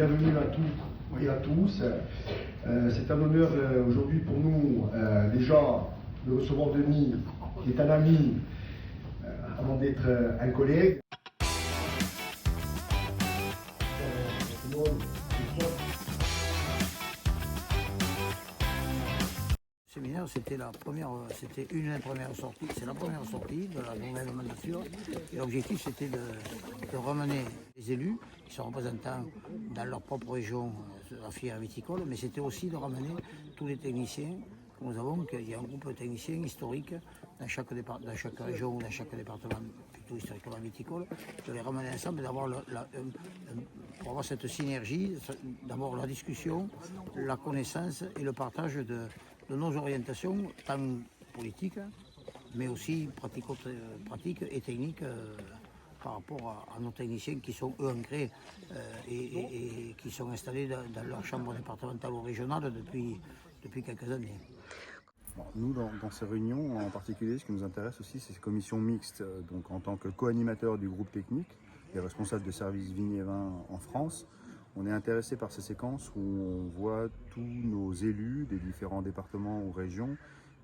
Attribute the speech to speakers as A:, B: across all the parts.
A: bienvenue à toutes et à tous. C'est un honneur aujourd'hui pour nous déjà de recevoir Denis, qui est un ami avant d'être un collègue.
B: Le séminaire, c'était une des premières sorties, c'est la première sortie de la nouvelle mandature. Et l'objectif, c'était de ramener les élus qui sont représentants dans leur propre région de la filière viticole, mais c'était aussi de ramener tous les techniciens que nous avons, qu'il y a un groupe de techniciens historiques dans chaque région ou dans chaque département plutôt historiquement viticole, de les ramener ensemble et d'avoir pour avoir cette synergie, d'avoir la discussion, la connaissance et le partage de nos orientations, tant politiques, mais aussi pratiques et techniques par rapport à nos techniciens qui sont eux ancrés et qui sont installés dans leur chambre départementale ou régionale depuis quelques années.
C: Bon, nous, dans ces réunions, en particulier, ce qui nous intéresse aussi, c'est ces commissions mixtes. Donc, en tant que co-animateur du groupe technique et responsable de services vignes et vins en France, on est intéressé par ces séquences où on voit tous nos élus des différents départements ou régions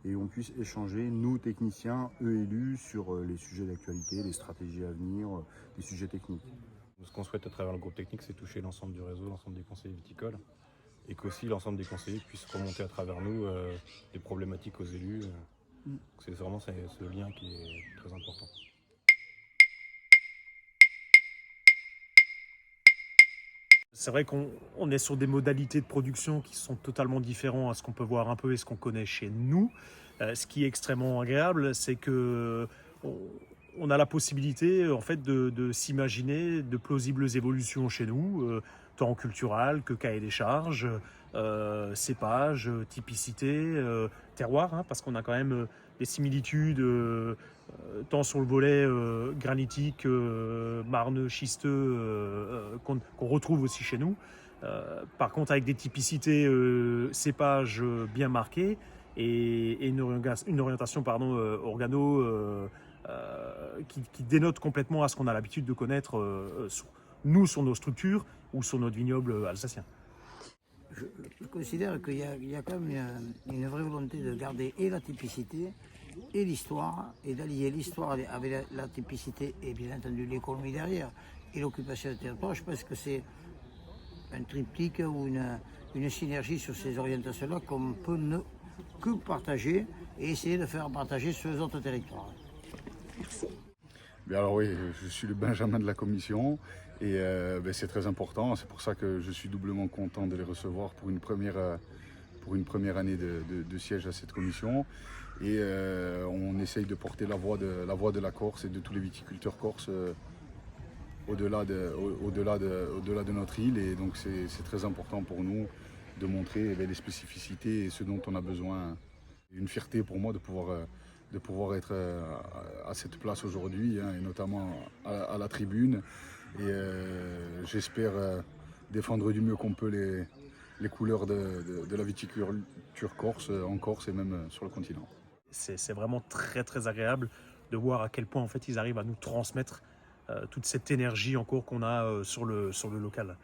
C: et on puisse échanger, nous techniciens, eux élus, sur les sujets d'actualité, les stratégies à venir, les sujets techniques.
D: Ce qu'on souhaite à travers le groupe technique, c'est toucher l'ensemble du réseau, l'ensemble des conseillers viticoles, et qu'aussi l'ensemble des conseillers puissent remonter à travers nous des problématiques aux élus. C'est vraiment ce lien qui est très important.
E: C'est vrai qu'on est sur des modalités de production qui sont totalement différentes à ce qu'on peut voir un peu et ce qu'on connaît chez nous. Ce qui est extrêmement agréable, c'est que on a la possibilité en fait de s'imaginer de plausibles évolutions chez nous, tant culturelles que cahier des charges, cépage, typicité, terroir, parce qu'on a quand même des similitudes tant sur le volet granitique, marneux, schisteux, qu'on retrouve aussi chez nous. Par contre, avec des typicités cépages bien marquées et une orientation organo qui dénote complètement à ce qu'on a l'habitude de connaître sur nos structures ou sur notre vignoble alsacien.
B: Je considère qu'il y a quand même une vraie volonté de garder et la typicité et l'histoire, et d'allier l'histoire avec la typicité et bien entendu l'économie derrière et l'occupation du territoire. Je pense que c'est un triptyque ou une synergie sur ces orientations-là qu'on peut ne que partager et essayer de faire partager sur les autres territoires.
F: Merci.
C: Bien alors oui, je suis le Benjamin de la commission et c'est très important. C'est pour ça que je suis doublement content de les recevoir pour une première année de siège à cette commission. Et on essaye de porter la voix de la Corse et de tous les viticulteurs corses au-delà de notre île. Et donc c'est très important pour nous de montrer les spécificités et ce dont on a besoin. Une fierté pour moi de pouvoir être à cette place aujourd'hui, et notamment à la tribune. Et j'espère défendre du mieux qu'on peut les couleurs de la viticulture corse, en Corse et même sur le continent.
E: C'est vraiment très très agréable de voir à quel point en fait ils arrivent à nous transmettre toute cette énergie encore qu'on a sur le local.